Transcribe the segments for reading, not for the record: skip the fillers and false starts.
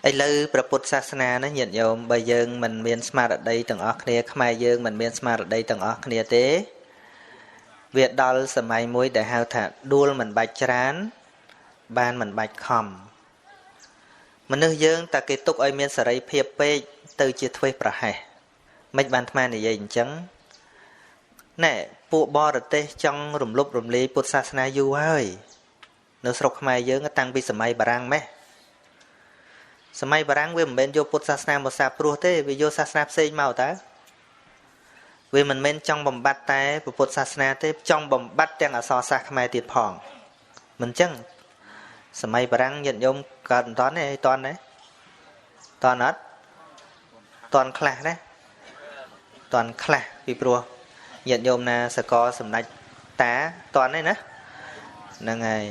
ឥឡូវព្រះពុទ្ធសាសនានេះញាតិញោមបើយើងមិនមានស្មារតីទាំងអស់គ្នាខ្មែរយើងមិនមានស្មារតីទាំងអស់គ្នាទេវាដល់សម័យមួយដែលហៅថាដួលមិនបាច់ច្រានបានមិនបាច់ខំមនុស្សយើងតែគេទុកឲ្យមានសេរីភាពពេកទៅជាធ្វេសប្រហែសមិនបានអាត្មានិយាយអញ្ចឹងណែពួកបរទេសចង់រំលោភរំលាយពុទ្ធសាសនាយូរហើយនៅស្រុកខ្មែរយើងតាំងពីសម័យបារាំងម៉េះសម័យបារាំងវាមិនមែនយកពុទ្ធសាសនាមកសាព្រោះទេវាយកសាសនាផ្សេងមកតើវាមិនមែនចង់បំបត្តិតែពុទ្ធសាសនាទេចង់បំបត្តិទាំងអក្សរសាស្ត្រខ្មែរទៀតផងមិនអញ្ចឹងសម័យបារាំងញាតិញោមកើតមិនតាន់ទេតាន់ទេតាន់អត់តាន់ខ្លះណាតាន់ខ្លះពីព្រោះញាតិញោមណាសកលសម្ដេចតាតាន់ទេណាហ្នឹងហើយ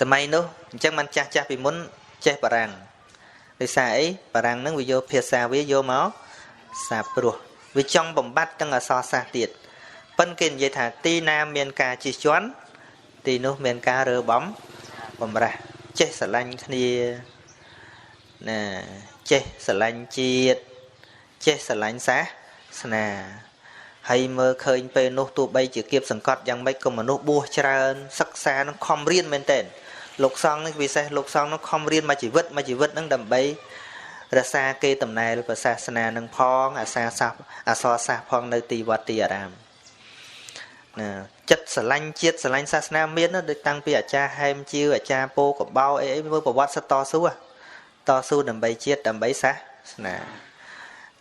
សម័យនោះអញ្ចឹងមិនចាស់ចាស់ពីមុនចេះបារាំងដោយសារអីបារាំងហ្នឹងវាយកភាសាវាយកមកសាព្រោះវាចង់បំបត្តិទាំងអក្សរសាស្ត្រទៀតប៉ិនគេនិយាយថាទីណាមានការជិះជាន់ទីនោះមានការរើបំរាស់ចេះស្រឡាញ់គ្នាណាចេះស្រឡាញ់ជាតិចេះស្រឡាញ់សាសនាហើយមើលឃើញពេលនោះទោះបីជាគៀបសង្កត់យ៉ាងម៉េចក៏មនុស្សបួសច្រើនសិក្សានឹងខំរៀនមែនទែនលោកសង្ឃនេះពិសេសលោកសង្ឃនោះខំរៀនមួយជីវិតហ្នឹងដើម្បីរក្សាគេតំណែលព្រះសាសនានឹងផងអក្សរសាស្ត្រផងនៅទីវត្តទីអារាមណាចិត្តស្រឡាញ់ជាតិស្រឡាញ់សាសនាមានដូចតាំងពីអាចារ្យហែមជាវអាចារ្យពោកបោអីមើលប្រវត្តិសិតតស៊ូដើម្បីជាតិដើម្បីសាសនា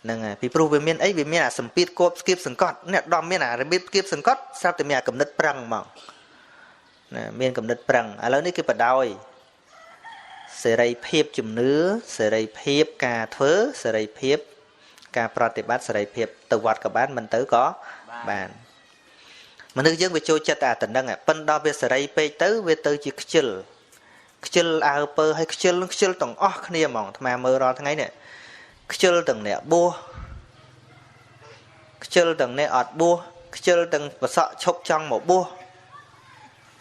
ហ្នឹងហើយពីព្រោះវាមានអីវាមានអាសម្ពាធគប់ស្គៀបសង្កត់អ្នកដំមានអារបៀបស្គៀបសង្កត់ស្រាប់តែមានអាកំណត់ប្រឹងហ្មងណាមានកំណត់ប្រឹងឥឡូវនេះគឺបដ ாய் សេរីភាពជំនឿសេរីភាពការធ្វើសេរីភាពការប្រតិបត្តិសេរីភាពទៅវត្តក៏បានមិនទៅក៏បានមនុស្សយើងវាចូលចិត្តតែតំណឹងប៉ុន្តែដល់វាសេរីពេកទៅវាទៅជាខ្ជិលអើពើឲ្យខ្ជិលទាំងអស់គ្នាហ្មងអាត្មាមើលរាល់ថ្ងៃនេះខ្ជិលទាំងអ្នកបួសខ្ជិលទាំងអ្នកអត់បួសខ្ជិលទាំងប្រសក់ឈប់ចង់មកបួស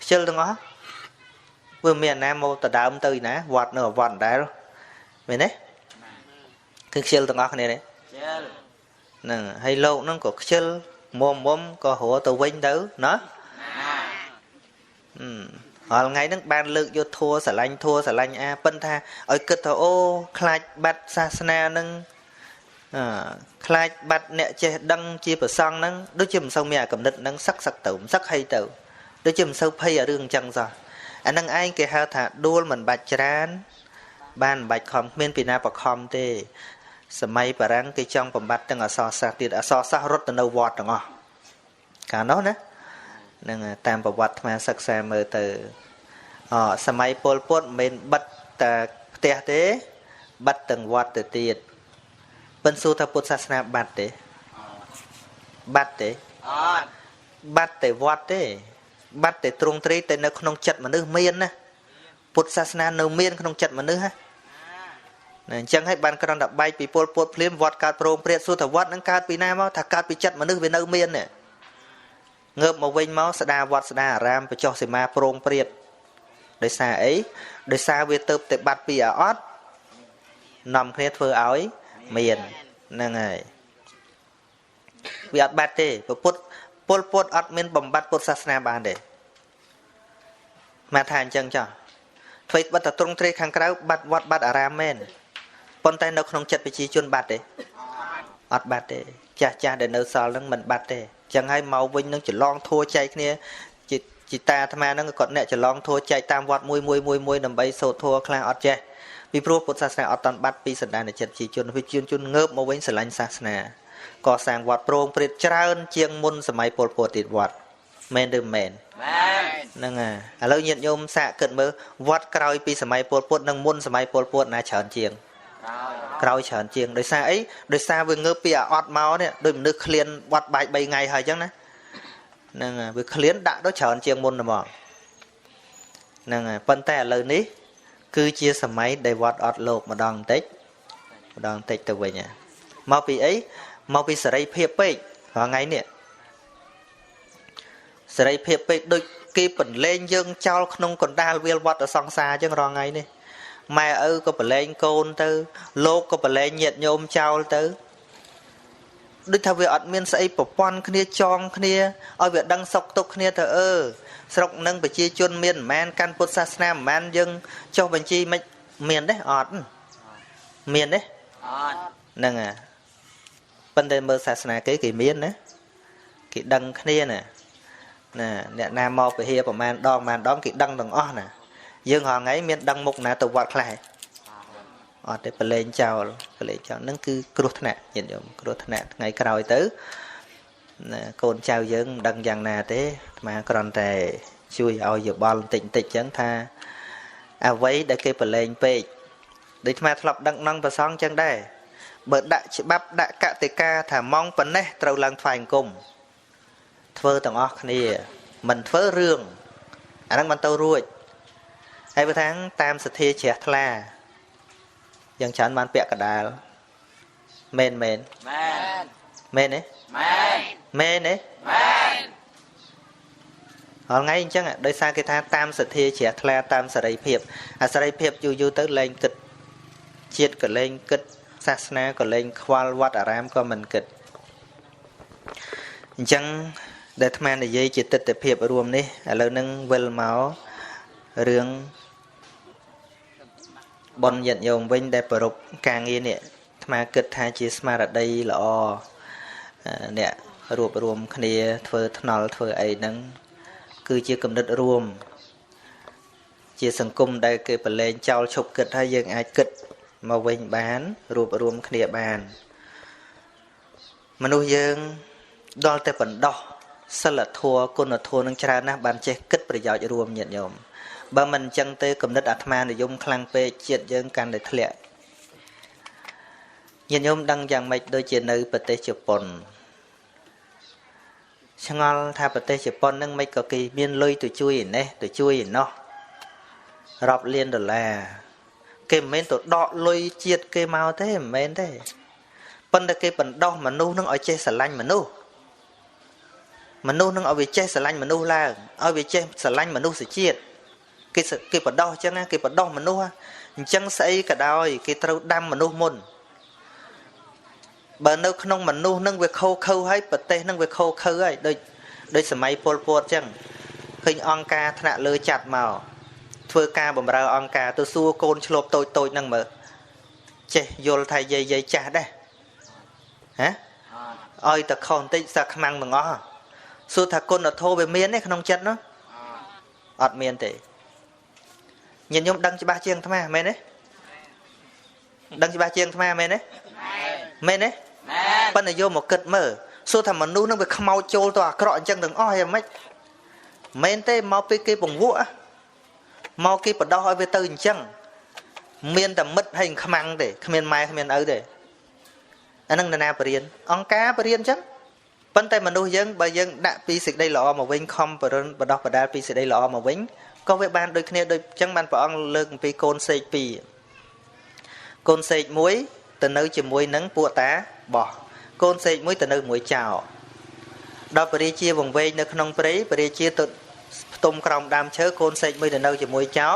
ខ្ជិលទាំងអស់វាមានណាមកតដើមទៅណាវត្តនៅវត្តដែរមែនទេគឺខ្ជិលទាំងអស់គ្នានេះខ្ជិលហ្នឹងហើយលោកហ្នឹងក៏ខ្ជិលមុំក៏រត់ទៅវិញទៅណារាល់ថ្ងៃហ្នឹងបានលើកយកធัวស្រឡាញ់ធัวស្រឡាញ់អាប៉ុន្តែឲ្យគិតថាអូខ្លាចបាត់សាសនាហ្នឹងខ្លាចបាត់អ្នកចេះដឹងជាប្រសង់ហ្នឹងដូចជាមិនសូវមានអាកំណត់ហ្នឹងសឹកទៅសឹកហើយទៅដូចជាមិនសូវភ័យអារឿងអញ្ចឹងសោះអាហ្នឹងឯងគេហៅថាដួលមិនបាច់ច្រានបានមិនបាច់ខំគ្មានពីណាបខំទេសម័យបារាំងគេចង់បំបត្តិទាំងអក្សរសាស្ត្រទៀតអក្សរសាស្ត្ររត់ទៅនៅវត្តទាំងអស់កាលនោះណានឹងតាមប្រវត្តិអាសិក្សាមើលទៅសម័យពលពតមិនមែនបិទតែផ្ទះទេបិទទាំងវត្តទៅទៀតប៉ុន្តែសួរថាពុទ្ធសាសនាបាត់ទេបាត់ទេអត់បាត់តែវត្តទេបាត់តែទ្រង់ទ្រីតែនៅក្នុងចិត្តមនុស្សមានណាពុទ្ធសាសនានៅមានក្នុងចិត្តមនុស្សណាអញ្ចឹងហើយបានគ្រាន់តែបែកពីពលពតភ្លាមវត្តកើតប្រងព្រាតសួរថាវត្តនឹងកើតពីណាមកថាកើតពីចិត្តមនុស្សវានៅមាននេះងើបមកវិញមកស្ដារវត្តស្ដារអារាមបញ្ចុះសីមាប្រងព្រាតដោយសារអីដោយសារវាទៅតែបាត់ពីអត់នាំគ្នាធ្វើឲ្យមានហ្នឹងហើយវាអត់បាត់ទេពលពតអត់មានបំបត្តិពុទ្ធសាសនាបានទេមកថាអញ្ចឹងចុះធ្វើបាត់តែទ្រង់ទ្រាយខាងក្រៅបាត់វត្តបាត់អារាមមែនប៉ុន្តែនៅក្នុងចិត្តប្រជាជនបាត់ទេអត់បាត់ទេចាស់ដែលនៅសល់ហ្នឹងមិនបាត់ទេអញ្ចឹងហើយមកវិញនឹងច្រឡងធัวចែកគ្នាជាតាអាត្មាហ្នឹងគាត់អ្នកច្រឡងធัวចែកតាមវត្តមួយដើម្បីសូត្រធัวខ្លាំងអត់ចេះពីព្រោះពុទ្ធសាសនាអត់តាន់បាត់ពីសន្តានចិត្តប្រជាជនងើបមកវិញស្រឡាញ់សាសនាកសាងវត្តប្រងព្រាតច្រើនជាងមុនសម័យពលពតទៀតវត្តមែនឬមែនហ្នឹងហើយឥឡូវញាតិញោមសាកគិតមើលវត្តក្រោយពីសម័យពលពតនិងមុនសម័យពលពតណាច្រើនជាងក្រោយច្រើនជាងដោយសារអីដោយសារវាងើបពីអត់មកនេះដូចមនុស្សឃ្លានវត្តបាយ3ថ្ងៃហើយអញ្ចឹងណាហ្នឹងហើយវាឃ្លានដាក់ទៅច្រើនជាងមុនហ្មងហ្នឹងហើយប៉ុន្តែឥឡូវនេះគឺជាសម័យដែលវត្តអត់លោកម្ដងបន្តិចទៅវិញមកពីអីមកពីសេរីភាពពេករាល់ថ្ងៃនេះសេរីភាពពេកដូចគេបន្លែងយើងចោលក្នុងកណ្ដាលវាលវត្តសង្សារអញ្ចឹងរាល់ថ្ងៃនេះ ម៉ែឪក៏ប្រឡែងកូនទៅលោកក៏ប្រឡែងញាតិញោមចោលទៅដូចថាវាអត់មានស្អីប្រព័ន្ធគ្នាចងគ្នាឲ្យវាដឹងសុខទុក្ខគ្នាទៅស្រុកនឹងប្រជាជនមានប្រមាណកាន់ពុទ្ធសាសនាប្រមាណយើងចុះបញ្ជីមិនមានទេអត់មានទេអត់ហ្នឹងប៉ុន្តែមើលសាសនាគេមានណាគេដឹងគ្នាណាអ្នកណាមកពហិប្រមាណដងគេដឹងទាំងអស់ណាយើងហងៃមានដឹងមុខណាទៅវត្តខ្លះអត់ទេប្រឡែងចោលហ្នឹងគឺគ្រោះថ្នាក់ញាតិញោមគ្រោះថ្នាក់ថ្ងៃក្រោយទៅកូនចៅយើងមិនដឹងយ៉ាងណាទេអាត្មាគ្រាន់តែជួយឲ្យយោបល់បន្តិចអញ្ចឹងថាអ្វីដែលគេប្រឡែងពេកដូចអាត្មាធ្លាប់ដឹងក្នុងប្រសងអញ្ចឹងដែរបើដាក់ច្បាប់ដាក់កតិកាថាម៉ោងប៉ុណ្ណេះត្រូវឡើងថ្វាយអង្គមធ្វើទាំងអស់គ្នាមិនធ្វើរឿងអាហ្នឹងមិនទៅរួចហើយបើថាតាមសទ្ធាជ្រះថ្លាយ៉ាងច្រើនបានពាក់កដាលមែនទេមែនទេថ្ងៃអញ្ចឹងដោយសារគេថាតាមសទ្ធាជ្រះថ្លាតាមសេរីភាពអាសេរីភាពយូរទៅលែងគិតជាតិក៏លែងគិតសាសនាក៏លែងខ្វល់វត្តអារាមក៏មិនគិតអញ្ចឹងដែលអាត្មានិយាយជាទស្សនភាពរួមនេះឥឡូវនឹងវិលមករឿងបុណ្យញាតិញោមវិញដែលប្រពការងារនេះអាត្មាគិតថាជាស្មារតីល្អអ្នករួបរวมគ្នាធ្វើថ្នល់ធ្វើអីហ្នឹងគឺជាគំនិតរួមជាសង្គមដែលគេប្រឡែងចោលឈប់គិតហើយយើងអាចគិតមកវិញបានរួបរวมគ្នាបានមនុស្សយើងដល់តែបណ្ដោះសិលធម៌គុណធម៌នឹងច្រើនណាស់បានចេះគិតប្រយោជន៍រួមញាតិញោមបើមិនអញ្ចឹងទេគំនិតអាត្មានិយមខ្លាំងពេកជាតិយើងកាន់តែធ្លាក់ញាតិញោមដឹងយ៉ាងម៉េចដូចជានៅប្រទេសជប៉ុនឆ្ងល់ថាប្រទេសជប៉ុននឹងមិនក៏គេមានលុយទៅជួយឯនេះទៅជួយឯណោះរាប់លានដុល្លារគេមិនមែនទៅដកលុយជាតិគេមកទេមិនមែនទេប៉ុន្តែគេបណ្ដោះមនុស្សនឹងឲ្យចេះស្រឡាញ់មនុស្សនឹងឲ្យវាចេះស្រឡាញ់មនុស្សឡើងឲ្យវាចេះស្រឡាញ់មនុស្សជាតិគេបណ្ដោះអញ្ចឹងគេបណ្ដោះមនុស្សអញ្ចឹងស្អីក៏ដោយគេត្រូវដាំមនុស្សមុនបើនៅក្នុងមនុស្សនឹងវាខូខើហើយប្រទេសនឹងវាខូខើហើយដូចសម័យពលពតអញ្ចឹងឃើញអង្គការថ្នាក់លើចាត់មកធ្វើការបម្រើអង្គការទៅសួរកូនឆ្លប់តូចហ្នឹងមើលចេះយល់ថាយាយចាស់ដែរហ៎ឲ្យតែខុសបន្តិចសាខ្មាំងទាំងអស់សួរថាគុណធម៌វាមានទេក្នុងចិត្តនោះអត់មានទេញាតិញោមដឹងច្បាស់ជាងអាត្មាមែនទេដឹងច្បាស់ជាងអាត្មាមែនទេមែនទេប៉ុន្តែយកមកគិតមើលសួរថាមនុស្សនឹងវាខ្មោចចូលទៅអាក្រក់អញ្ចឹងទាំងអស់យ៉ាងម៉េចមែនទេមកពីគេបង្វក់មកគេបដោះឲ្យវាទៅអញ្ចឹងមានតែមិត្តហើយខ្មាំងទេគ្មានម៉ែគ្មានឪទេអានឹងនរណាបរៀនអង្គការបរៀនអញ្ចឹងប៉ុន្តែមនុស្សយើងបើយើងដាក់ពីសេចក្តីល្អមកវិញខំបរិនបដោះបដាលពីសេចក្តីល្អមកវិញក៏វាបានដូចគ្នាដូចអញ្ចឹងបានព្រះអង្គលើកអំពីកូនសេក2កូនសេក1ទៅនៅជាមួយនឹងពួកតាបោះកូនសេក1ទៅនៅមួយចៅដល់ព្រះរាជាវង្វេងនៅក្នុងព្រៃព្រះរាជាទៅផ្ទុំក្រោមដើមឈើកូនសេក1ទៅនៅជាមួយចៅ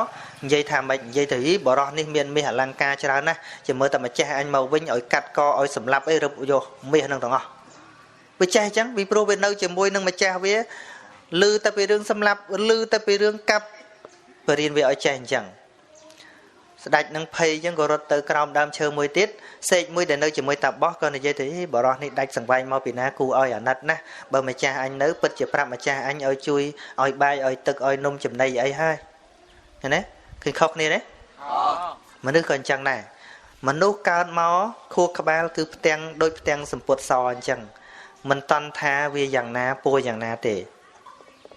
និយាយថាម៉េចនិយាយទៅបរោះនេះមានមាសអលង្ការច្រើនណាស់ជាមើលតែម្ចាស់អញមកវិញឲ្យកាត់កឲ្យសម្លាប់អីរឹបយកមាសនឹងទាំងអស់វាចេះអញ្ចឹងពីព្រោះវានៅជាមួយនឹងម្ចាស់វាឮតែពីរឿងសម្លាប់ឮតែពីរឿងកាប់បរៀនវាឲ្យចេះអញ្ចឹងស្ដេចនឹងភ័យអញ្ចឹងក៏រត់ទៅក្រោមដើមឈើមួយទៀតសេកមួយដែលនៅជាមួយតាបោះក៏និយាយទៅបរោះនេះដាច់សង្វែងមកពីណាគូឲ្យអាណិតណាស់បើម្ចាស់អញនៅពិតជាប្រាប់ម្ចាស់អញឲ្យជួយឲ្យបាយឲ្យទឹកឲ្យនំចំណីអីហើយឃើញទេឃើញខុសគ្នាទេមនុស្សក៏អញ្ចឹងដែរមនុស្សកើតមកខួរក្បាលគឺផ្ទាំងដូចផ្ទាំងសម្ពុតសអញ្ចឹងមិនតន់ថាវាយ៉ាងណាពួរយ៉ាងណាទេ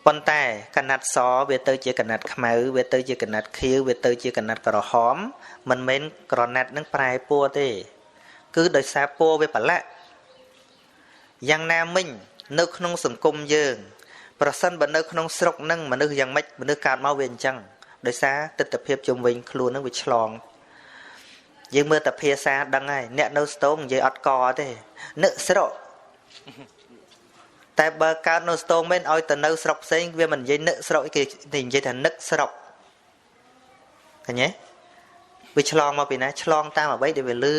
ប៉ុន្តែកណាត់សវាទៅជាកណាត់ខ្មៅវាទៅជាកណាត់ខៀវវាទៅជាកណាត់ក្រហមមិនមែនក្រណាត់នឹងប្រែពណ៌ទេគឺដោយសារពណ៌វាប្រឡាក់យ៉ាងណាមិញនៅក្នុងសង្គមយើងប្រសិនបើនៅក្នុងស្រុកនឹងមនុស្សយ៉ាងម៉េចមនុស្សកើតមកវាអញ្ចឹងដោយសារទស្សនវិជ្ជាជុំវិញខ្លួននឹងវាឆ្លងយើងមើលតែភាសាដឹងហើយអ្នកនៅស្ទងនិយាយអត់កទេនឹកស្រុកតែបើកើតនៅស្ទងមែនឲ្យទៅនៅស្រុកផ្សេងវាមិននិយាយនឹកស្រុកគេនិយាយថានឹកស្រុកឃើញទេ វាឆ្លងមកពីណាឆ្លងតាមអ្វីដែលវាលឺ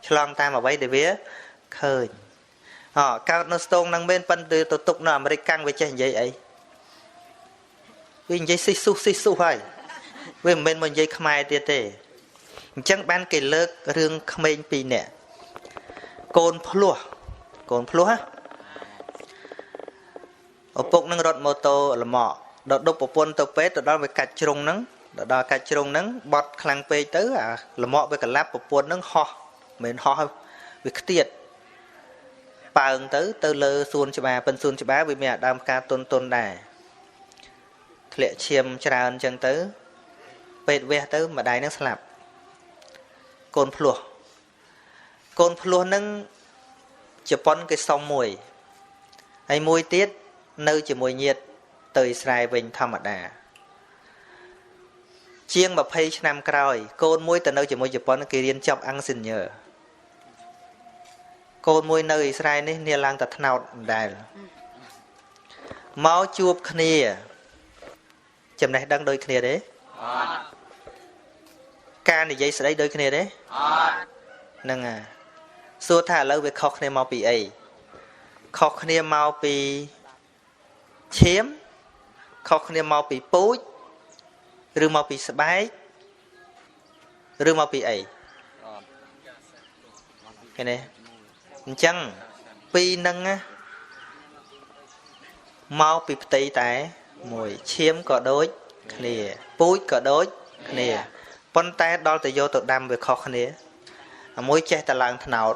ឆ្លងតាមអ្វីដែលវាឃើញកើតនៅស្ទងនឹងមែនប៉ុន្តែទៅទុកនៅអាមេរិកកាំងវាចេះនិយាយអីវានិយាយស៊ីស៊ូហើយវាមិនមែនមកនិយាយខ្មែរទៀតទេអញ្ចឹងបានគេលើករឿងក្មេង2នាក់កូនភ្លោះហ៎ឪពុកនឹងរត់ម៉ូតូលម៉កដល់ដប់ប្រពន្ធទៅពេទ្យទៅដល់វាកាច់ជ្រុងហ្នឹងដល់កាច់ជ្រុងហ្នឹងបត់ខ្លាំងពេកទៅអាលម៉កវាកលាប់ប្រពន្ធហ្នឹងហោះមិនហោះវាខ្ទៀតប៉ើងទៅលើសួនច្បារប៉ិនសួនច្បារវាមានអាដើមផ្កាទុនដែរធ្លាក់ឈាមច្រើនអញ្ចឹងទៅពេទ្យវះទៅម្ដាយហ្នឹងស្លាប់កូនភ្លោះហ្នឹងជប៉ុនគេសុំមួយហើយមួយទៀតនៅជាមួយញាតិទៅអ៊ីស្រាអែលវិញធម្មតាជាង20ឆ្នាំក្រោយកូនមួយទៅនៅជាមួយជប៉ុនគេរៀនចប់អង់ស៊ីញ៉ើកូនមួយនៅអ៊ីស្រាអែលនេះនាឡើងតែថ្នោតដដែលមកជួបគ្នាចំណេះដឹងដូចគ្នាទេអត់ការនិយាយស្ដីដូចគ្នាទេអត់ហ្នឹងហើយសួរថាឥឡូវវាខុសគ្នាមកពីអីខុសគ្នាមកពីឈាមខុសគ្នាមកពីពូជឬមកពីស្បែកឬមកពីអីឃើញទេអញ្ចឹងពីរនឹងមកពីផ្ទៃតែមួយឈាមក៏ដូចគ្នាពូជក៏ដូចគ្នាប៉ុន្តែដល់ទៅយកទៅដាំវាខុសគ្នាមួយចេះតែឡើងថ្នោត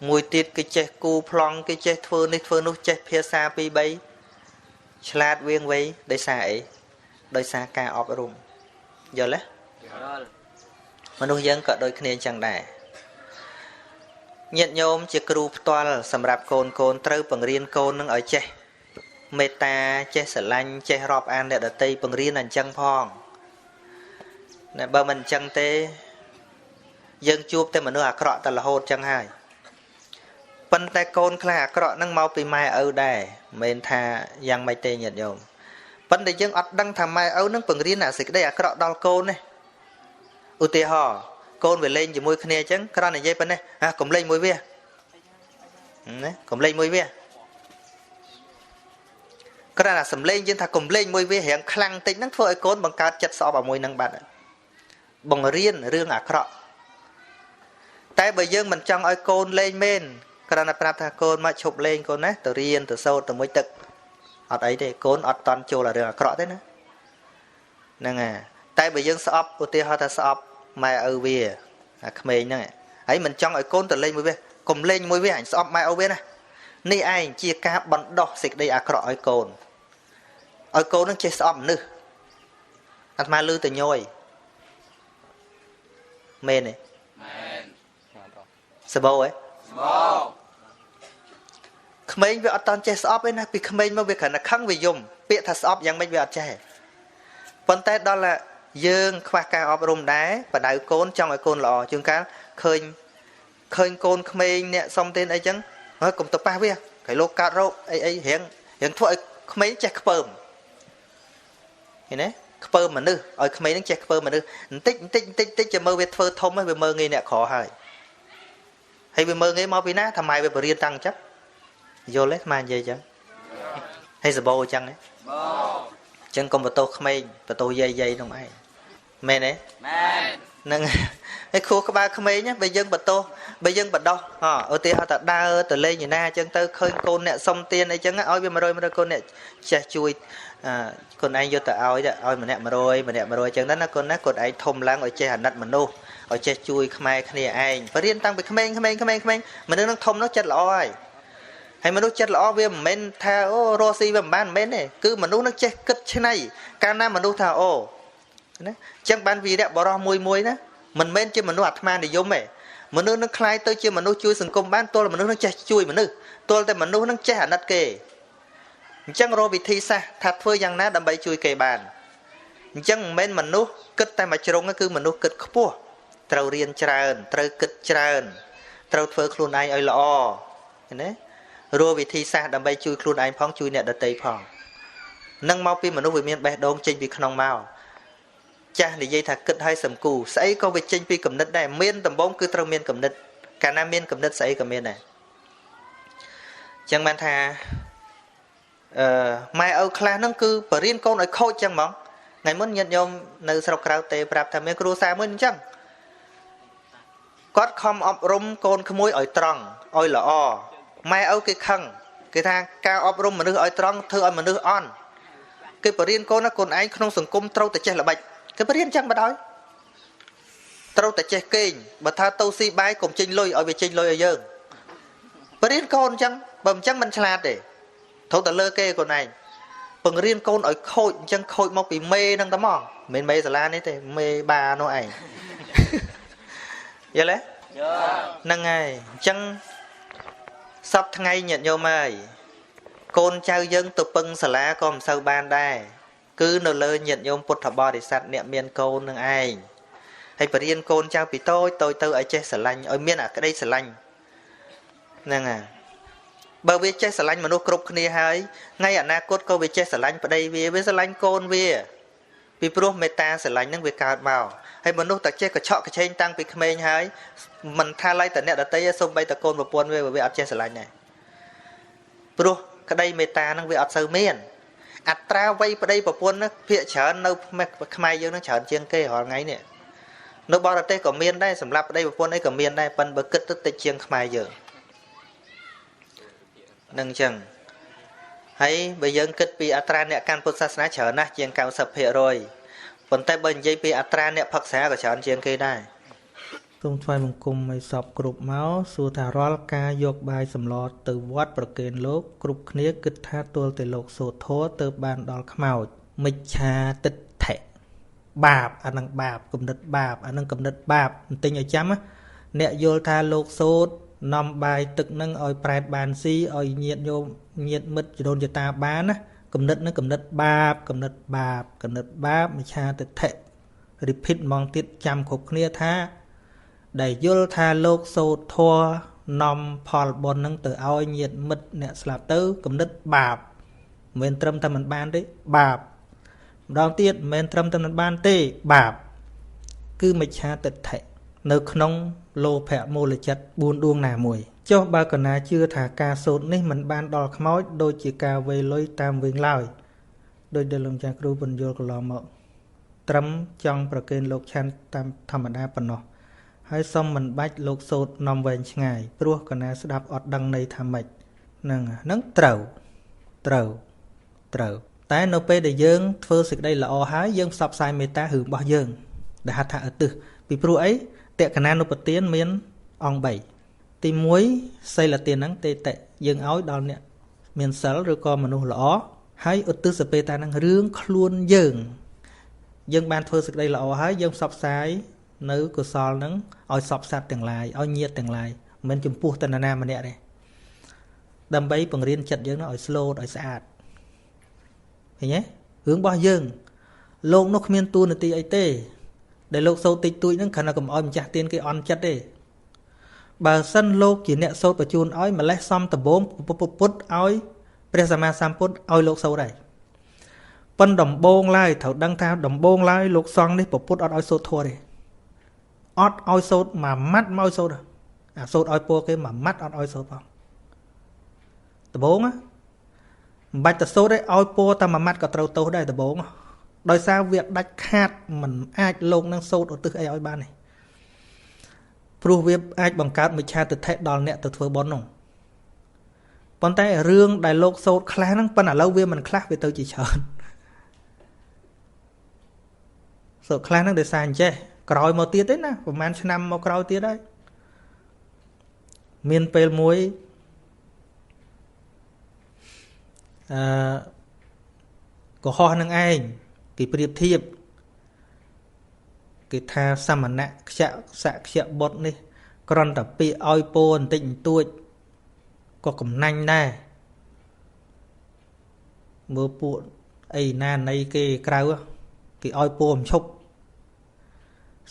មួយទៀតគេចេះគូប្លង់គេចេះធ្វើនេះធ្វើនោះចេះភាសា2 3ឆ្លាតវៀងវៃដោយសារអីដោយសារការអប់រំយល់ទេមនុស្សយើងក៏ដូចគ្នាអញ្ចឹងដែរញាតិញោមជាគ្រូផ្ទាល់សម្រាប់កូនត្រូវបង្រៀនកូននឹងឲ្យចេះមេត្តាចេះស្រឡាញ់ចេះរាប់អានអ្នកដទៃបង្រៀនអញ្ចឹងផងតែបើមិនអញ្ចឹងទេយើងជួបតែមនុស្សអាក្រក់តែរហូតអញ្ចឹងហើយប៉ុន្តែកូនខ្លះអាក្រក់ហ្នឹងមកពីម៉ែឪដែរមិនមែនថាយ៉ាងម៉េចទេញាតិញោមប៉ុន្តែយើងអត់ដឹងថាម៉ែឪហ្នឹងបង្រៀនអាសេចក្តីអាក្រក់ដល់កូនទេឧទាហរណ៍កូនវាលេងជាមួយគ្នាអញ្ចឹងគ្រាន់តែនិយាយប៉ុណ្ណេះកុំលេងមួយវាណាកុំលេងមួយវាគ្រាន់តែសំលេងយើងថាកុំលេងមួយវារៀងខ្លាំងតិចហ្នឹងធ្វើឲ្យកូនបង្កើតចិត្តស្អប់អាមួយហ្នឹងបាត់បង្រៀនរឿងអាក្រក់តែបើយើងមិនចង់ឲ្យកូនលេងមែនគ្រាន់តែប្រាប់ថាកូនមកឈប់លេងកូនណាទៅរៀនទៅសូត្រទៅមួយទឹកអត់អីទេកូនអត់តន់ចូលរឿងអាក្រក់ទេណាហ្នឹងហើយតែបើយើងស្អប់ឧទាហរណ៍ថាស្អប់ម៉ែឪវាអាក្មេងហ្នឹងហើយមិនចង់ឲ្យកូនទៅលេងមួយវាកុំលេងមួយវាអញស្អប់ម៉ែឪវាណានេះឯងជាការបណ្ដោះសេចក្តីអាក្រក់ឲ្យកូននឹងចេះស្អប់មនុស្សអាត្មាលឺទៅញយមែនទេមែនសបោហ៎សបោក្មេងវាអត់តន់ចេះស្អប់ទេណាពីក្មេងមកវាគ្រាន់តែខឹងវាយំពាក្យថាស្អប់យ៉ាងម៉េចវាអត់ចេះប៉ុន្តែដល់យើងខ្វះការអប់រំដែរបដៅកូនចង់ឲ្យកូនល្អជួនកាលឃើញកូនក្មេងអ្នកសុំទេអីចឹងហើយកុំទៅប៉ះវាគេលោកកើតរោគអីរៀងធ្វើឲ្យក្មេងចេះខ្ពើមឃើញទេខ្ពើមមនុស្សឲ្យក្មេងនឹងចេះខ្ពើមមនុស្សបន្តិចចាំមើលវាធ្វើធំហើយវាមើលងាយអ្នកក្រហើយវាមើលងាយមកពីណាថាម៉ែវាបរៀនតាំងចឹងយល់ទេស្មាននិយាយចឹងហើយសបោចឹងហ៎ចឹងកុំបន្ទោសក្មេងបន្ទោសយាយក្នុងឯងមែនទេមែនហ្នឹងហើយគ្រូក្បាលក្មេងបើយើងបន្ទោសបើយើងបដោះឧទាហរណ៍ថាដើរទៅលេងឯណាអញ្ចឹងទៅឃើញកូនអ្នកសុំទានអីចឹងឲ្យវា100កូនអ្នកចេះជួយកូនឯងយកទៅឲ្យម្នាក់100អញ្ចឹងណាកូនឯងធំឡើងឲ្យចេះអាណិតមនុស្សឲ្យចេះជួយខ្មែរគ្នាឯងបរៀនតាំងពីក្មេងមនុស្សនឹងធំនោះចិត្តល្អហើយមនុស្សចិត្តល្អវាមិនមែនថាអូរស់ស៊ីវាមិនបានមែនទេគឺមនុស្សនឹងចេះគិតឆ្នៃកាលណាមនុស្សថាអូណាអញ្ចឹងបានវីរៈបរោះមួយណាមិនមែនជាមនុស្សអាត្មានិយមទេមនុស្សនឹងคล้ายទៅជាមនុស្សជួយសង្គមបានទល់មនុស្សនឹងចេះជួយមនុស្សទល់តែមនុស្សនឹងចេះអាណិតគេអញ្ចឹងរកវិធីសាស្ត្រថាធ្វើយ៉ាងណាដើម្បីជួយគេបានអញ្ចឹងមិនមែនមនុស្សគិតតែមួយជ្រុងគឺមនុស្សគិតខ្ពស់ត្រូវរៀនច្រើនត្រូវគិតច្រើនត្រូវធ្វើខ្លួនឯងឲ្យល្អឃើញទេរកវិធីសាស្ត្រដើម្បីជួយខ្លួនឯងផងជួយអ្នកដទៃផងនឹងមកពីមនុស្សវាមានបេះដូងចេញពីក្នុងមក ចាស់និយាយថាគិតឲ្យសំគូស្អីក៏វាចេញពីគំនិតដែរមានដំបូងគឺត្រូវមានគំនិតកាលណាមានគំនិតស្អីក៏មានដែរអញ្ចឹងបានថាម៉ែឪខ្លះហ្នឹងគឺបរៀនកូនឲ្យខូចអញ្ចឹងហ្មងថ្ងៃមុនញាតិញោមនៅស្រុកក្រៅទេប្រាប់ថាមានគ្រូសាមួយអញ្ចឹងគាត់ខំអប់រំកូនក្មួយឲ្យត្រង់ឲ្យល្អម៉ែឪគេខឹងគេថាការអប់រំមនុស្សឲ្យត្រង់ធ្វើឲ្យមនុស្សអន់គេបរៀនកូនឯងក្នុងសង្គមត្រូវតែចេះល្បិចគេបរៀនអញ្ចឹងបណ្ដោយត្រូវតែចេះគេងបើថាទៅស៊ីបាយកុំចេញលុយឲ្យវាចេញលុយឲ្យយើងបរៀនកូនអញ្ចឹងបើមិនអញ្ចឹងមិនឆ្លាតទេត្រូវតែលើគេកូនឯងបង្រៀនកូនឲ្យខូចអញ្ចឹងខូចមកពីមេហ្នឹងតែមកមិនមែនមេសាលានេះទេមេបានោះឯងយល់ទេហ្នឹងហើយអញ្ចឹងសពថ្ងៃញាតិញោមហើយកូនចៅយើងទៅពឹងសាលាក៏មិនសូវបានដែរគឺនៅលើញាតិញោមពុទ្ធបរិស័ទអ្នកមានកូននឹងឯងហើយបរៀនកូនចៅពីតូចទៅឲ្យចេះស្រឡាញ់ឲ្យមានអាក្តីស្រឡាញ់ហ្នឹងហើយបើវាចេះស្រឡាញ់មនុស្សគ្រប់គ្នាហើយថ្ងៃអនាគតក៏វាចេះស្រឡាញ់ប្តីវាស្រឡាញ់កូនវាពីព្រោះមេត្តាស្រឡាញ់ហ្នឹងវាកើតមកហើយមនុស្សតែចេះកឆក់កឆេងតាំងពីក្មេងហើយមិនថាឡៃតអ្នកដតីទេសូម្បីតែកូនប្រពន្ធវាអត់ចេះស្រឡាញ់ដែរព្រោះក្តីមេត្តាហ្នឹងវាអត់សូវមានអត្រាវ័យប្តីប្រពន្ធហ្នឹងភាគច្រើននៅខ្មែរយើងហ្នឹងច្រើនជាងគេរាល់ថ្ងៃនេះនៅបរទេសក៏មានដែរសម្រាប់ប្តីប្រពន្ធអីក៏មានដែរប៉ុន្តែបើគិតទៅតិចជាងខ្មែរយើងនឹងអញ្ចឹងហើយបើយើងគិតពីអត្រាអ្នកកាន់ពុទ្ធសាសនាច្រើនណាស់ជាង 90% ប៉ុន្តែបើនិយាយពីអត្រាអ្នកផឹកស្រាក៏ច្រើនជាងគេដែរសូមថ្វាយបង្គំឲ្យសពគ្រប់មកសួរថារាល់ការយកបាយសម្លទៅវត្តប្រគេនលោកគ្រប់គ្នាគិតថាទល់តែលោកសូត្រធម៌ទៅបានដល់ខ្មោចមិច្ឆាទិដ្ឋិបាបអានឹងបាបគំនិតបាបអានឹងគំនិតបាបបន្តិចឲ្យចាំអ្នកយល់ថាលោកសូត្រនាំបាយទឹកនឹងឲ្យប្រែតបានស៊ីឲ្យញាតញោមញាតមិត្តចដូនចតាបានណាគំនិតនឹងគំនិតបាបគំនិតបាបគំនិតបាបមិច្ឆាទិដ្ឋិ repeat ហ្មងទៀតចាំគ្រប់គ្នាថាដែលយល់ថាលោកសូត្រធម៌នាំផលបុណ្យនឹងទៅឲ្យញាតមិត្តអ្នកស្លាប់ទៅគំនិតបាបមិនមែនត្រឹមតែមិនបានទេបាបម្ដងទៀតមិនមែនត្រឹមតែមិនបានទេបាបគឺមិច្ឆាទិដ្ឋិនៅក្នុងលោភៈមូលចិត្ត4ដួងណាមួយចុះបើកណាជឿថាការសូត្រនេះមិនបានដល់ខ្មោចដូចជាការវេលុយតាមវិញឡើយដោយដែលលោកចាស់គ្រូបញ្យល់កន្លងមកត្រឹមចង់ប្រគេនលោកឆាន់តាមធម្មតាប៉ុណ្ណោះហើយសុំមិនបាច់លោកសូត្រនាំវែងឆ្ងាយព្រោះកណាស្ដាប់អត់ដឹងន័យថាម៉េចហ្នឹងត្រូវតែនៅពេលដែលយើងធ្វើសេចក្តីល្អហើយយើងផ្សព្វផ្សាយមេត្តារឿងរបស់យើងដែលហៅថាឧទ្ទិសពីព្រោះអីតក្កណានុបទានមានអង្គ3ទី1សីលទានហ្នឹងទេតយើងឲ្យដល់អ្នកមានសិលឬក៏មនុស្សល្អហើយឧទ្ទិសពេតាហ្នឹងរឿងខ្លួនយើងបានធ្វើសេចក្តីល្អហើយយើងផ្សព្វផ្សាយនៅកុសលហ្នឹងឲ្យសពសត្វទាំងឡាយឲ្យញាតិទាំងឡាយមិនចំពោះតណ្ណាម្នាក់ទេដើម្បីបង្រៀនចិត្តយើងឲ្យស្លូតឲ្យស្អាតឃើញទេរឿងរបស់យើងលោកនោះគ្មានតួនាទីអីទេដែលលោកសូត្រតិចតួចហ្នឹងគ្រាន់តែកុំឲ្យម្ចាស់ទានគេអន់ចិត្តទេបើសិនលោកជាអ្នកសូត្របញ្ជូនឲ្យម្លេះសំដំបងពុទ្ធឲ្យព្រះសម្មាសម្ពុទ្ធឲ្យលោកសូត្រដែរប៉ុនដំបងឡើយត្រូវដឹងថាដំបងឡើយលោកសង្ឃនេះពុទ្ធអត់ឲ្យសូត្រធម៌ទេអត់ឲ្យសូត្រមួយម៉ាត់មកសូត្រអាសូត្រឲ្យពរគេមួយម៉ាត់អត់ឲ្យសូត្រផងដំបងមិនបាច់ទៅសូត្រទេឲ្យពរតែមួយម៉ាត់ក៏ត្រូវទោសដែរដំបងដោយសារវាដាច់ខាតមិនអាចលោកនឹងសូត្រឧទ្ទិសអីឲ្យបានទេព្រោះវាអាចបង្កើតមិច្ឆាទិដ្ឋិដល់អ្នកទៅធ្វើបុណ្យនោះប៉ុន្តែរឿងដែលលោកសូត្រខ្លះហ្នឹងប៉ុន្តែឥឡូវវាមិនខ្លះវាទៅជាច្រើនសូត្រខ្លះហ្នឹងដោយសារអញ្ចេះក្រោយមកទៀតទេណាប្រហែលឆ្នាំមកក្រោយទៀតហើយមានពេលមួយកុហកនឹងឯងគេប្រៀបធៀបគេថាសមណៈខ្យៈសក្យបុត្រនេះគ្រាន់តែពាក្យឲ្យពោបន្តិចបន្តួចក៏កំណាញ់ដែរមើលពួកអីណានៃគេក្រៅគេឲ្យពោអំឈប់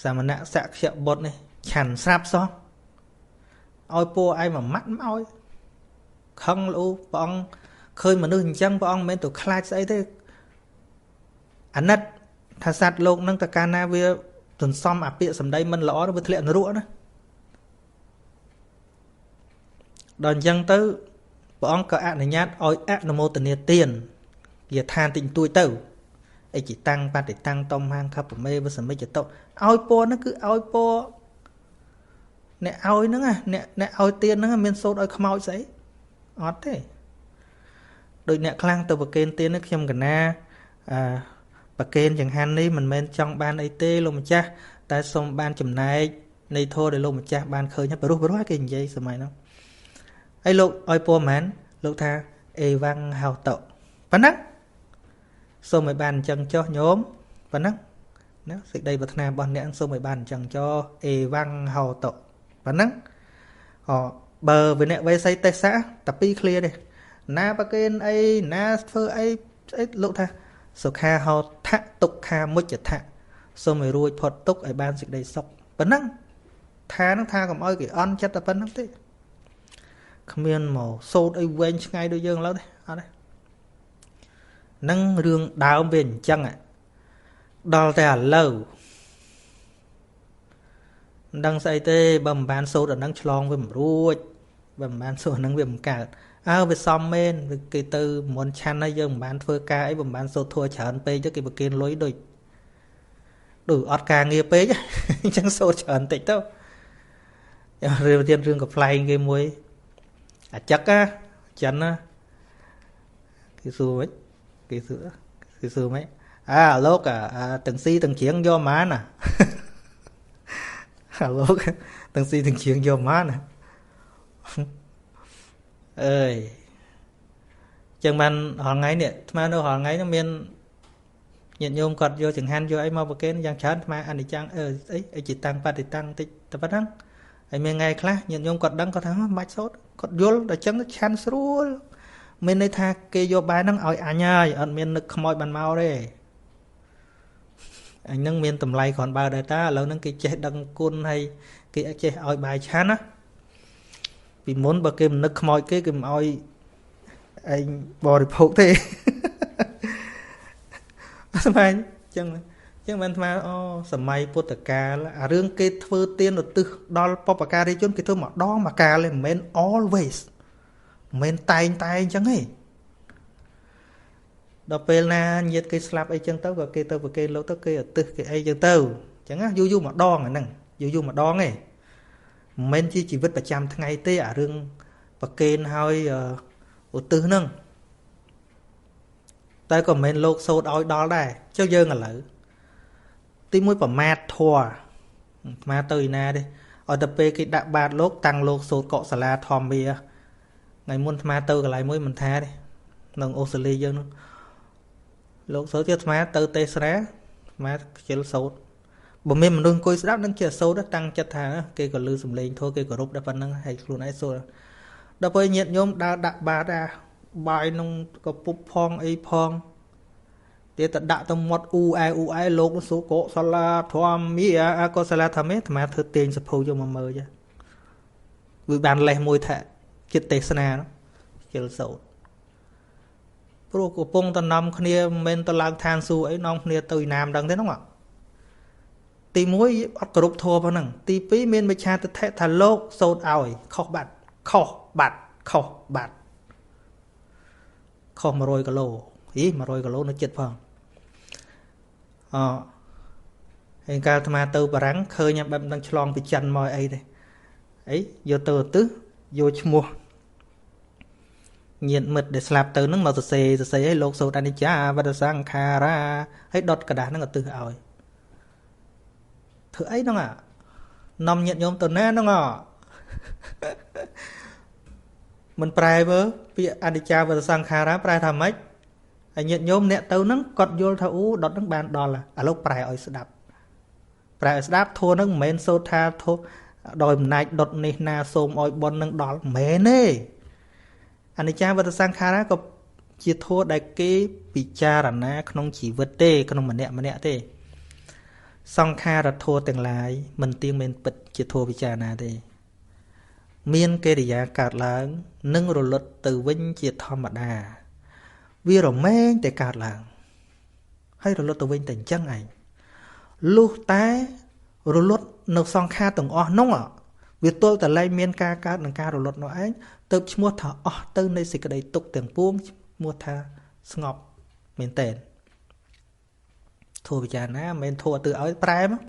សមណៈសក្យបុត្រនេះឆាន់ស្រាប់សោះឲ្យពោឯងមួយម៉ាត់មកឲ្យខឹងលូព្រះអង្គឃើញមនុស្សអញ្ចឹងព្រះអង្គមិនមែនទៅខ្លាចស្អីទេអាណិត ថាសត្វលោកនឹងតកាលណាវាសន្សំអាពាក្យសម្ដីមិនល្អវាធ្លាក់នរកណាដល់អញ្ចឹងទៅព្រះអង្គក៏អនុញ្ញាតឲ្យអនុមោទនាទានជាឋានតិចតួចទៅអិចិតាំងបតិតាំងតំហាងខបមេវសមិច្ចតោឲ្យពរហ្នឹងគឺឲ្យពរអ្នកឲ្យហ្នឹងអ្នកឲ្យទានហ្នឹងមានសូត្រឲ្យខ្មោចស្អីអត់ទេដូចអ្នកខ្លាំងទៅប្រគេនទាននេះខ្ញុំកណាប្រគេនចង្ហាន់នេះមិនមែនចង់បានអីទេលោកម្ចាស់តែសូមបានចំណែកនៃធម៌ដែលលោកម្ចាស់បានឃើញហើយព្រោះគេនិយាយសម័យហ្នឹងហើយលោកឲ្យពរមែនលោកថាអេវ៉ាំងហៅតោប៉ុណ្ណឹងសូមឲ្យបានអញ្ចឹងចុះញោមប៉ុណ្ណឹងណាសេចក្តីប្រាថ្នារបស់អ្នកសូមឲ្យបានអញ្ចឹងចុះអេវ៉ាំងហៅតោប៉ុណ្ណឹងបើវិន័យវេសីទេសៈតែពីរឃ្លាទេណាប្រគេនអីណាធ្វើអីលោកថាសុខាហោថៈទុក្ខាមុច្ចថៈសូមឲ្យរួចផុតទុក្ខឲ្យបានសេចក្តីសុខប៉ុណ្ណឹងថានឹងថាកុំឲ្យគេអន់ចិត្តតែប៉ុណ្ណឹងទេគ្មានមកសូត្រអីវែងឆ្ងាយដូចយើងឡើយទេអត់ទេនឹងរឿងដើមវាអញ្ចឹងដល់តែឥឡូវមិនដឹងស្អីទេបើមិនបានសូត្រអានឹងឆ្លងវាមិនរួចបើមិនបានសូត្រអានឹងវាមិនកើតវាសំមែនគេទៅមុនឆាន់ហើយយើងមិនបានធ្វើការអីមិនបានសូត្រធัวច្រើនពេកទៅគេប្រគេនលុយដូចអត់ការងារពេកអញ្ចឹងសូត្រច្រើនតិចទៅរឿងទៀតរឿងកំ pl ែងគេមួយអាចឹកចិនណាគេសួរមិនគេសួរមិនលោកទាំងស៊ីទាំងជ្រៀងយកប៉ុន្មានលោកទាំងស៊ីទាំងជ្រៀងយកប៉ុន្មានអើយចឹងបានរាល់ថ្ងៃនេះអាត្មានៅរាល់ថ្ងៃនោះមានញាតិញោមគាត់យកចង្ហាន់យកអីមកប្រគេនយ៉ាងច្រើនអាត្មាអនិច្ចំអីអិចិតាំងបតិតាំងតិចតែប៉ុណ្ណឹងហើយមានថ្ងៃខ្លះញាតិញោមគាត់ដឹងគាត់ថាមិនបាច់សូត្រគាត់យល់តែចឹងឆាន់ស្រួលមានន័យថាគេយកបាយហ្នឹងឲ្យអញហើយអត់មាននឹកខ្មោចបានមកទេអញហ្នឹងមានតម្លៃគ្រាន់បើដែរតាឥឡូវហ្នឹងគេចេះដឹងគុណហើយគេចេះឲ្យបាយឆាន់ណាពីមុនបើគេមិននឹកខ្មោចគេមិនឲ្យឯងបរិភោគទេស្មែងចឹងបានស្មានសម័យពុទ្ធកាលអារឿងគេធ្វើទានឧទ្ទិសដល់បុព្វការីជនគេធ្វើម្ដងម្កាលទេមិនមែន always មិនមែនតែងចឹងទេដល់ពេលណាញាតិគេស្លាប់អីចឹងទៅក៏គេទៅប្រគេនលោកទៅគេឧទ្ទិសគេអីចឹងទៅចឹងណាយូរម្ដងអាហ្នឹងយូរម្ដងទេមិនមែនជាជីវិតប្រចាំថ្ងៃទេអារឿងប្រគេនហើយឧទ្ទិសហ្នឹងតែក៏មិនមែនលោកសូត្រឲ្យដល់ដែរចុះយើងឥឡូវទីមួយប្រមាថធัวមកទៅឯណាទេឲ្យទៅពេលគេដាក់បាតលោកតាំងលោកសូត្រកុសលាធម្មាថ្ងៃមុនអាត្មាទៅកន្លែងមួយមិនថាទេនៅអូស្ត្រាលីយើងនោះលោកសូត្រទៀតអាត្មាទៅទេសនាអាត្មាខ្ជិលសូត្របើមានមនុស្សអង្គុយស្ដាប់នឹងជាសូត្រតាំងចិត្តថាគេក៏លឺសំឡេងធัวគេគោរពដែរប៉ុណ្ណឹងហើយខ្លួនឯងសូត្រដល់ពេលញាតិញោមដើរដាក់បាតបាយក្នុងកពុបផងអីផងទៀតទៅដាក់ទៅមាត់អ៊ូអែលោកសូកុសលាធម្មាកុសលាធម្មាអាត្មាធ្វើទាញសភៅយកមកមើលចាវាបានលេសមួយថាចិត្តទេសនាជិលសូត្រព្រោះកំពុងតំណំគ្នាមិនមែនទៅឡើងឋានសួគ៌អីនាំគ្នាទៅណាមដឹងទេហ្នឹងទី1អត់គ្រប់ធម៌ប៉ុណ្ណឹងទី2មានមិច្ឆាទិដ្ឋិថាលោកសូត្រឲ្យខុសបាត់ខុស100គីឡូ100គីឡូនៅចិត្តផងហើយកាលអាត្មាទៅបារាំងឃើញបែបនឹងឆ្លងពីចិនមកអីទេអីយកទៅឧទ្ទិសយកឈ្មោះញាតិមិត្តដែលស្លាប់ទៅនឹងមកសរសេរឲ្យលោកសូត្រអនិច្ចាវតសង្ខារាហើយដុតกระดาษនឹងឧទ្ទិសឲ្យធ្វើអីហ្នឹងនាំញាតិញោមទៅណាហ្នឹងមិនប្រែមើលពាក្យអនិច្ចាវតសង្ខារាប្រែថាម៉េចហើយញាតិញោមអ្នកទៅហ្នឹងគាត់យល់ថាដុតហ្នឹងបានដល់ឥឡូវប្រែឲ្យស្ដាប់ធัวហ្នឹងមិនមែនសូត្រថាធัวដោយអំណាចដុតនេះណាសូមឲ្យប៉ុននឹងដល់មិនមែនទេអនិច្ចាវតសង្ខារាក៏ជាធัวដែលគេពិចារណាក្នុងជីវិតទេក្នុងម្នាក់ទេសង្ខារធัวទាំងឡាយមិនទៀងមិនពិតជាធัวពិចារណាទេមានកិរិយាកើតឡើងនិងរលត់ទៅវិញជាធម្មតាវារមែងតែកើតឡើង ហើយរលត់ទៅវិញតែអញ្ចឹងឯងលុះតែរលត់នៅសង្ខារទាំងអស់នោះវាទល់តែលែងមានការកើតនិងការរលត់នោះឯងទៅឈ្មោះថាអស់ទៅនៃសេចក្តីទុក្ខទាំងពួងឈ្មោះថាស្ងប់មែនតើធัวពិចារណាមិនមែនធัวទៅឲ្យប្រែមក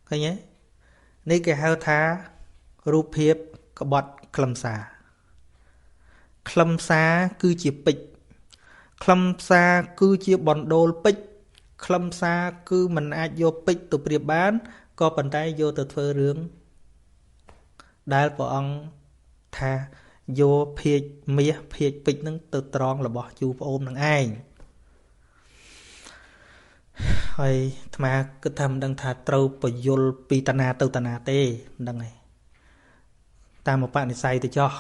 ឃើញទេនេះគេហៅថារូបភាពក្បត់ខ្លឹមសារខ្លឹមសារគឺជាពេជ្រខ្លឹមសារគឺជាបណ្ដូលពេជ្រខ្លឹមសារគឺមិនអាចយកពេជ្រទៅប្រៀបបានក៏ប៉ុន្តែយកទៅធ្វើរឿងដែលព្រះអង្គថាយកភាជមាសភាជពេជ្រនឹងទៅត្រង់របស់ជូប្អូននឹងឯងហើយអាត្មាគិតថាមិនដឹងថាត្រូវបញ្យលពីតាណាទៅតាណាទេមិនដឹងទេតាមឧបនិស្ស័យទៅចោះ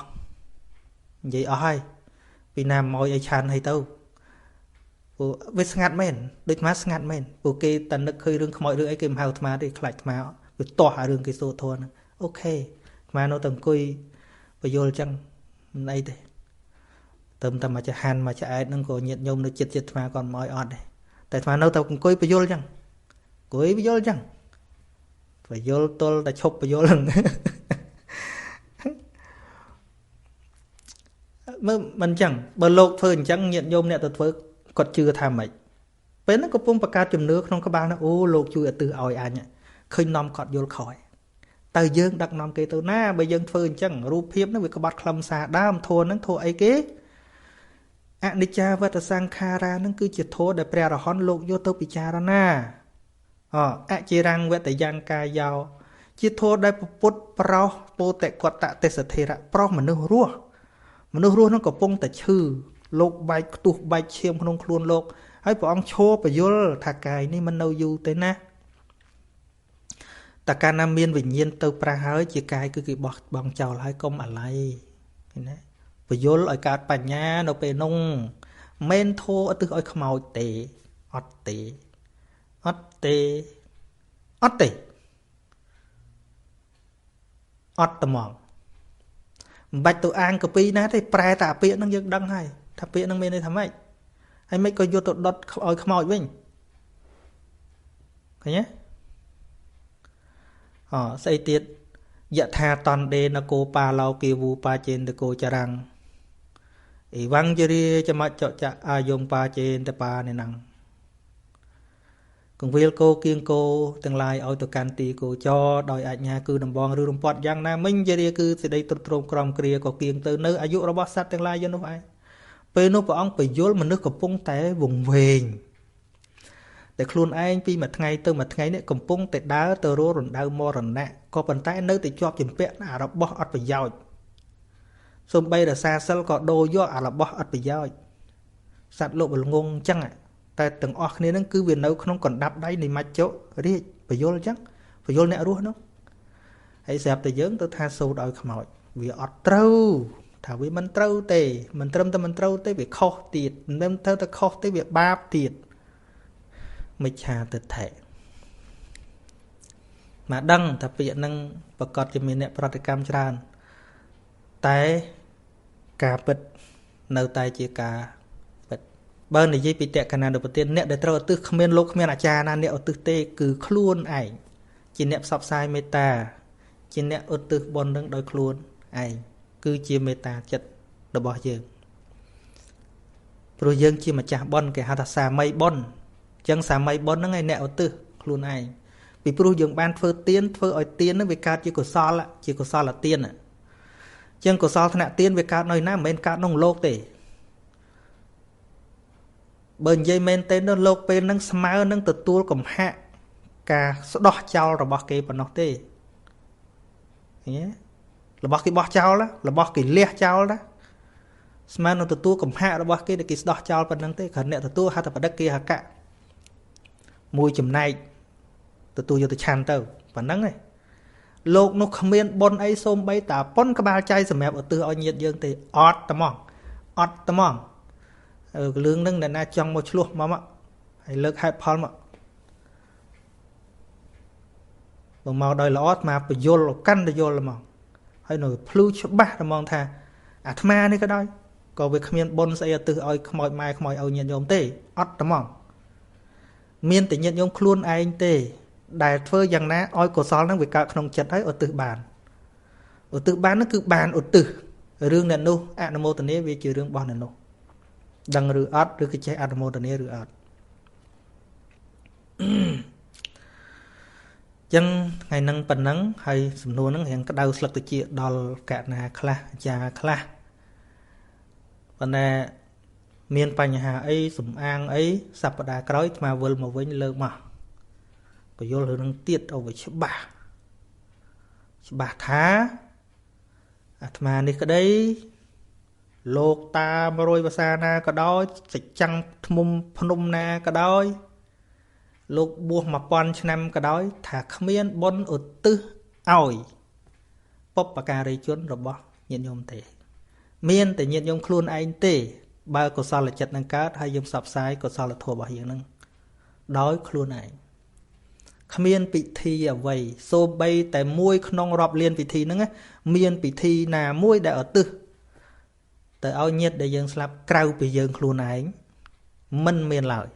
និយាយអស់ហើយពីណាមកឲ្យឆានឲ្យទៅព្រោះវាស្ងាត់មែនដូចអាត្មាស្ងាត់មែនព្រោះគេតែនឹកឃើញរឿងខ្មោចរឿងអីគេមិនហៅអាត្មាទេខ្លាចអាត្មាវាទាស់អារឿងគេសូត្រធនហ្នឹងអូខេអាត្មានៅតែអង្គុយបញ្យលអញ្ចឹងមិនអីទេទៅតែមកចាហាន់មកឆ្អែតហ្នឹងក៏ញាតញោមនៅចិត្តអាត្មាគាត់មកឲ្យអត់ដែរតែអាត្មានៅតែអង្គុយបញ្យលអញ្ចឹងអង្គុយបញ្យលអញ្ចឹងបញ្យលទល់តែឈប់បញ្យលហ្នឹងមើលមិនអញ្ចឹងបើលោកធ្វើអញ្ចឹងញាតញោមអ្នកទៅធ្វើគាត់ជឿថាម៉េចពេលហ្នឹងកំពុងបង្កើតជំនឿក្នុងក្បាលហ្នឹងអូលោកជួយឧទ្ទិសឲ្យអញឃើញនាំគាត់យល់ខុសតើយើងដឹកនាំគេទៅណាបើយើងធ្វើអញ្ចឹងរូបភាពហ្នឹងវាក្បត់ខ្លឹមសារដើមធម៌ហ្នឹងធម៌អីគេអនិច្ចាវតសង្ខារាហ្នឹងគឺជាធម៌ដែលព្រះអរហន្តលោកយកទៅពិចារណាអចិរੰវតយ៉ាងកាយោជាធម៌ដែលពុទ្ធប្រោសពោតិកតទេសធិរៈប្រោសមនុស្សរស់ហ្នឹងកំពុងតែឈឺលោកបែកខ្ទុះបែកឈាមក្នុងខ្លួនលោកហើយព្រះអង្គឈរពយល់ថាកាយនេះមិននៅយូរទេណាតើកាលណាមានវិញ្ញាណទៅប្រះហើយជាកាយគឺគេបោះបង់ចោលហើយកុំអាល័យឃើញទេពយល់ឲ្យកើតបញ្ញានៅពេលនោះមិនធោឧទ្ទិសឲ្យខ្មោចទេអត់ទេអត់ទេអត់ទេអត់ត្មងមិនបាច់ទៅអាងកាពីណាទេប្រែតែអាពាក្យហ្នឹងយើងដឹងហើយថាពាក្យហ្នឹងមានន័យថាម៉េចហើយមិនក៏យកទៅដុតឲ្យខ្មោចវិញឃើញទេស្អីទៀតយថាតណ្ដេនគោបាឡោគីវូបាចេនតកោចរាំងអេវង្ជរាចមច្ចចអាយងបាចេនតបានេណੰកងវិលគោគៀងគោទាំងឡាយឲ្យទៅកាន់ទីគោចរដោយអាជ្ញាគឺដំបងឬរំពាត់យ៉ាងណាមិញជរាគឺសេចក្តីទ្រុឌទ្រោមក្រំគ្រាក៏គៀងទៅនៅអាយុរបស់សត្វទាំងឡាយយនោះឯងពេលនោះព្រះអង្គពយល់មនុស្សកំពុងតែវង្វេងតែខ្លួនឯងពីមួយថ្ងៃទៅមួយថ្ងៃនេះកំពុងតែដើរទៅររណ្ដៅមរណៈក៏ប៉ុន្តែនៅតែជាប់ជំពាក់អារបស់អត់ប្រយោជន៍សំបីរសាសិលក៏ដូរយកអារបស់អត់ប្រយោជន៍សត្វលោកវល់ងងអញ្ចឹងតែទាំងអស់គ្នានឹងគឺវានៅក្នុងកណ្ដាប់ដៃនៃមច្ចុរាជពយល់អញ្ចឹងពយល់អ្នករស់នោះហើយស្រាប់តែយើងទៅថាសូត្រឲ្យខ្មោចវាអត់ត្រូវថាវាមិនត្រូវទេមិនត្រឹមតែមិនត្រូវទេវាខុសទៀតមិនទៅតែខុសទេវាបាបទៀតមិច្ឆាទិដ្ឋិមកដឹងថាពាក្យហ្នឹងប្រកាសជាមានអ្នកប្រតិកម្មច្រើនតែការពិតនៅតែជាការពិតបើនិយាយពីតក្កណានុប្រទានអ្នកដែលត្រូវឧទ្ទិសគ្មានលោកគ្មានអាចារ្យណាអ្នកឧទ្ទិសទេគឺខ្លួនឯងជាអ្នកផ្សព្វផ្សាយមេត្តាជាអ្នកឧទ្ទិសបុណ្យនឹងដោយខ្លួនឯងគឺជាមេត្តាចិត្តរបស់យើងព្រោះយើងជាម្ចាស់បុណ្យគេហៅថាសាមីបុណ្យចឹងសាមីបុណ្យហ្នឹងឯអ្នកឧទ្ទិសខ្លួនឯងពីព្រោះយើងបានធ្វើទានធ្វើឲ្យទានហ្នឹងវាកើតជាកុសលទានចឹងកុសលថ្នាក់ទានវាកើតនៅណាមិនមែនកើតក្នុងលោកទេបើនិយាយមែនទេនៅលោកពេលហ្នឹងស្មើនឹងទទួលកំហាក់ការស្ដោះចោលរបស់គេប៉ុណ្ណោះទេឃើញទេរបស់គេបោះចោលរបស់គេលះចោលណាស្មើនឹងទទួលកំហាក់របស់គេដែលគេស្ដោះចោលប៉ុណ្ណឹងទេគ្រាន់អ្នកទទួលហត្ថបដិគេហកៈមួយចំណែកទទួលយកទៅឆាន់ទៅប៉ុណ្ណឹងឯងលោកនោះគ្មានបុណ្យអីសូម្បីតាប៉ុនក្បាលចៃសម្រាប់ឧទ្ទិសឲ្យញាតិយើងទេអត់ត្មងរឿងហ្នឹងអ្នកណាចង់មកឆ្លោះមកហើយលើកហេតុផលមកបើមកដោយល្អអាត្មាបញ្យលកាន់តែយល់ហ្មងហើយនៅភ្លឺច្បាស់ហ្មងថាអាត្មានេះក៏ដោយ ក៏វាគ្មានបុណ្យស្អីឧទ្ទិសឲ្យខ្មោចម៉ែខ្មោចឲ្យញាតិញោមទេអត់ហ្មងមានតែញាតិញោមខ្លួនឯងទេដែលធ្វើយ៉ាងណាឲ្យកុសលហ្នឹងវាកើតក្នុងចិត្តហើយឧទ្ទិសបានហ្នឹងគឺបានឧទ្ទិសរឿងអ្នកនោះអនុមោទនាវាជារឿងរបស់អ្នកនោះដឹងឬអត់ឬក៏ចេះអនុមោទនាឬអត់ចឹងថ្ងៃហ្នឹងប៉ុណ្ណឹងហើយសំណួរហ្នឹងរៀងក្តៅស្លឹកត្រចៀកដល់កណាខ្លះអាចារ្យខ្លះប៉ុន្តែមានបញ្ហាអីសំអាងអីសប្តាហ៍ក្រោយអាត្មាវិលមកវិញលើកមកពយល់រឿងទៀតឲ្យវាច្បាស់ថាអាត្មានេះក្តីលោកតា100ភាសាណាក៏ដោយសច្ចាំងធ្មុំភ្នំណាក៏ដោយលោកបួស1000ឆ្នាំក៏ដោយថាគ្មានបុណ្យឧទ្ទិសឲ្យបុព្វការីជនរបស់ញាតិញោមទេមានតែញាតិញោមខ្លួនឯងទេបើកុសលចិត្តនឹងកើតហើយយើងផ្សព្វផ្សាយកុសលធម៌របស់យើងនឹងដោយខ្លួនឯងគ្មានពិធីអ្វីសូម្បីតែមួយក្នុងរាប់លានពិធីហ្នឹងមានពិធីណាមួយដែលឧទ្ទិសទៅឲ្យញាតិដែលយើងស្លាប់ក្រៅពីយើងខ្លួនឯងមិនមានឡើយ